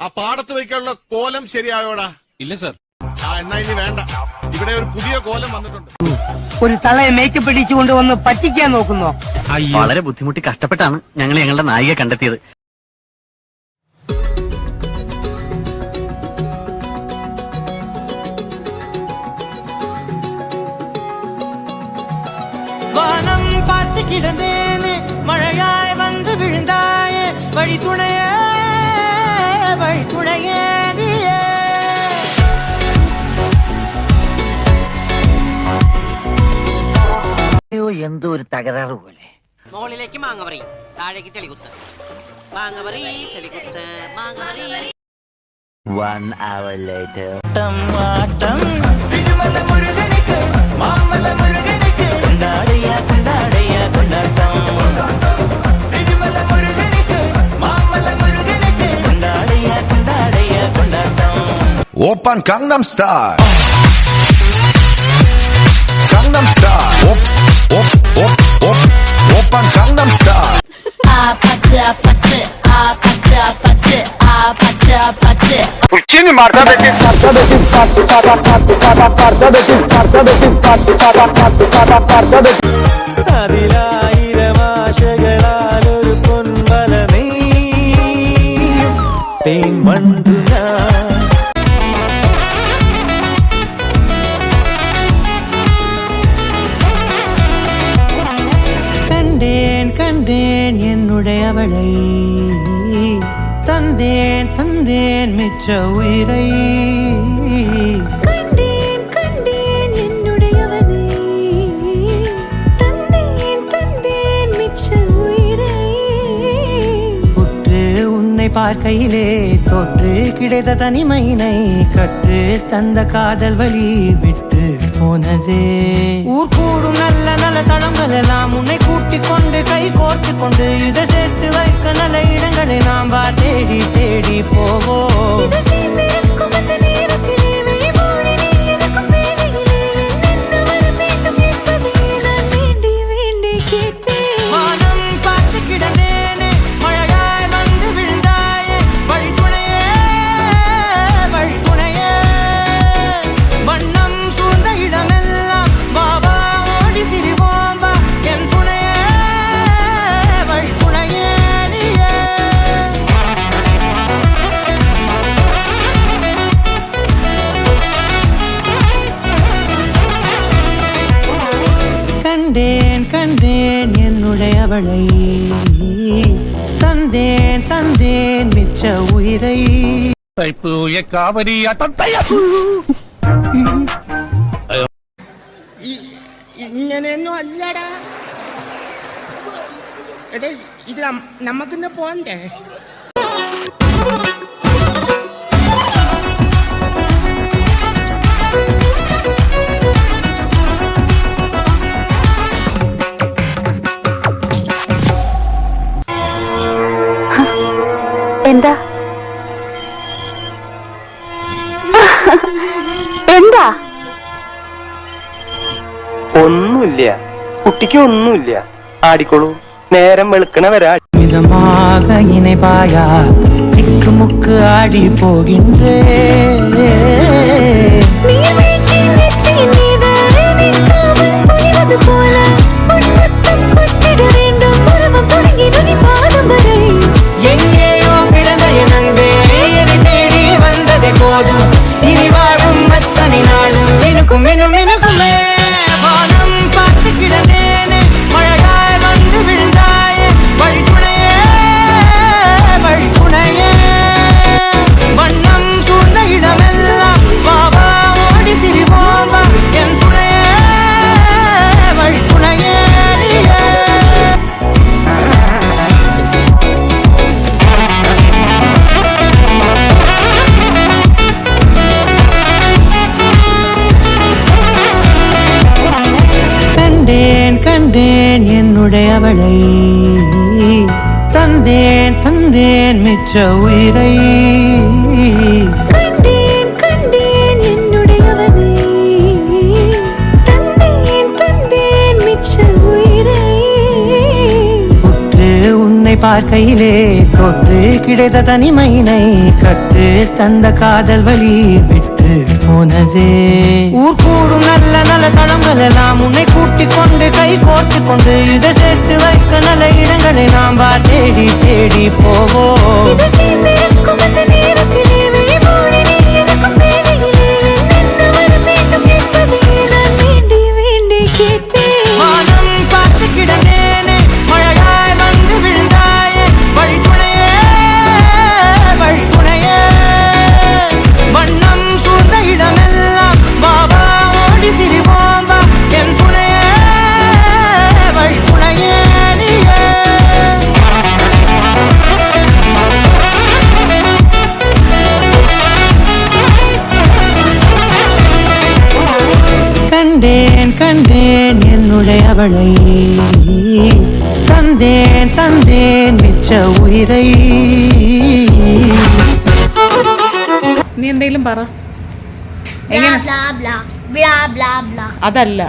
ആ പാടത്ത് വയ്ക്കാനുള്ള കോലം ശരിയായോടാ? ഇല്ല സർ. എന്നാ ഇനി വേണ്ട. ഇവിടെ ഒരു പുതിയ കോലം വന്നിട്ടുണ്ട്. ഒരു തളയെ മേക്കപ്പ് ഇടിച്ചുകൊണ്ട് വന്ന് പറ്റിക്കാൻ നോക്കുന്നോ? വളരെ ബുദ്ധിമുട്ടി കഷ്ടപ്പെട്ടാണ് ഞങ്ങൾ ഞങ്ങളുടെ നായിക കണ്ടെത്തിയത്. வானம் பார்த்து கிடந்தேனே, மழையாய் வந்து விழுந்தாயே, வழி துணையே நீயே. എന്തോ ഒരു തകരാറ് പോലെ. മുകളിലേക്ക് മാങ്ങവറി, താഴേക്ക് ചെളികുത്ത്, മാങ്ങവറി ചെളികുത്ത്, മാങ്ങവറി. 1 hour later. ஆட்டம் திருமல முருகனுக்கு, மாமல முருகனுக்கு, கொண்டாடையா கொண்டாடையா கொண்டாட்டம். திருமல முருகனுக்கு, மாமல முருகனுக்கு, கொண்டாடையா கொண்டாடையா கொண்டாட்டம். Open Gangnam Style. Gangnam Style. Open Gangnam Style. 아파트 Şimdi markadaki അതിലായിരം ആശകളാലൊരു പൊൻവലമേ തേൻവണ്ടു ഞാൻ. கண்டேன் கண்டேன் என்னுடைய அவளை, தந்தேன் தந்தேன் மிச்ச உயிரை. கண்டேன் கண்டேன் என்னுடையவனை, தந்தேன் தந்தேன் மிச்ச உயிரை. உற்று உன்னை பார்க்கையிலே தொற்று கிடைத்த தனிமையினை கற்று தந்த காதல் வழி விட்டு போனதே. ஊர் கூடும் நல்ல நல்ல தளங்கள் எல்லாம் உன்னை கூட்டிக் கொண்டு கை கோர்த்து கொண்டு இதை சேர்த்து வைக்க நல்ல இடங்களை நாம் வா தேடி தேடி போவோம். வானம் பார்த்து கிடந்தேனே, மழையாய் வந்து விழுந்தாயே, வழி துணையே வழி துணையே. வண்ணம் சூழ்ந்த இடமெல்லாம் பாபா ஓடி திரிவோம் வா, என் துணையே வழி துணையே நீயே. கண்டேன் கண்டேன் என்னுடைய அவளை, தந்தேன் தந்தேன் மிச்ச உயிரை. ഇങ്ങനെയൊന്നും അല്ലടാ. എടേ ഇത് നമുക്കിന്ന് പോണ്ടേ? എന്താ എന്താ? ഒന്നുമില്ല, കുട്ടിക്ക് ഒന്നുമില്ല. ആടിക്കോളൂ, നേരം വെളുക്കണ വരാ. மிதமாக இணைப்பாயா, திக்கு முக்கு ஆடி போகின்றே. எங்கேயோ பிறந்த என் அன்பே, என்னை தேடி வந்ததே போதும். இனி வாழும் அத்தனை நாளும் எனக்கும் இன்னும் எனக்குமே. வானம் பார்த்து கிடந்தேனே, மழையாய் வந்து விழுந்தாயே, வழி துணையே வழி துணையே. வண்ணம் சூழ்ந்த இடமெல்லாம் பாபா ஓடி திரிவோம் வா, என் துணையே வழி துணையே நீயே. கண்டேன் கண்டேன் என்னுடைய அவளை, தந்தேன் தந்தேன் மிச்ச உயிரை. கண்டேன் கண்டேன் என்னுடையவனை, தந்தேன் தந்தேன் மிச்ச உயிரை. உற்று உன்னை பார்க்கையிலே தொற்று கிடைத்த தனிமையினை கற்று தந்த காதல் வழி விட்டு போனதே. ஊர் கூடும் நல்ல நல்ல தளங்கள் எல்லாம் உன்னை கூட்டிக் கொண்டு கை கோர்த்து கொண்டு இதை சேர்த்து வைக்க நல்ல இடங்களை நாம் தேடி தேடி போவோம். இது சேர்ந்திருக்கும் அந்த நேரத்திலே விழிமூடி நீ இருக்கும் வேளையிலே என்ன வர வேண்டும் என்பதை நான் வேண்டி வேண்டி கேட்பேன். வானம் பார்த்து கிடந்தேனே, மழையாய் வந்து விழுந்தாயே, வழித்துணையே வழித்துணையே. வண்ணம் சூழ்ந்த இடமெல்லாம் பாபா ஓடி திரிவோம் வா, என் துணையே வழித்துணையே நீயே. கண்டேன் கண்டேன் என்னுடைய அவளை, தந்தேன் தந்தேன் மிச்ச உயிரை. നീ എന്തെങ്കിലും പറ. അതല്ല.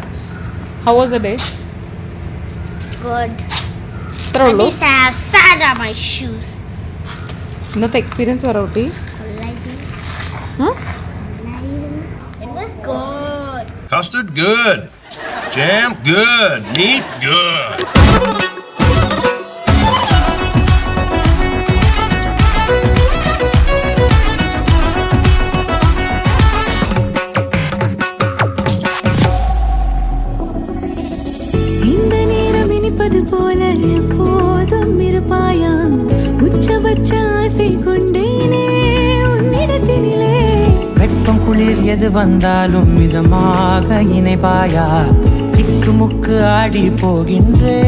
How was the day? ഇത്രേ ഉള്ളൂ. ഇന്നത്തെ എക്സ്പീരിയൻസ് പറ കുട്ടി. Custard, good. Jam, good. Meat, good. இந்த நேரம் இனிப்பது போல எப்போதும் இருப்பாயா, உச்சபட்ச ஆசை கொண்டேனே உன்னிடத்தினிலே. வெப்பம் குளிர் எது வந்தாலும் மிதமாக இணைப்பாயா, திக்கு முக்கு ஆடி போகின்றே.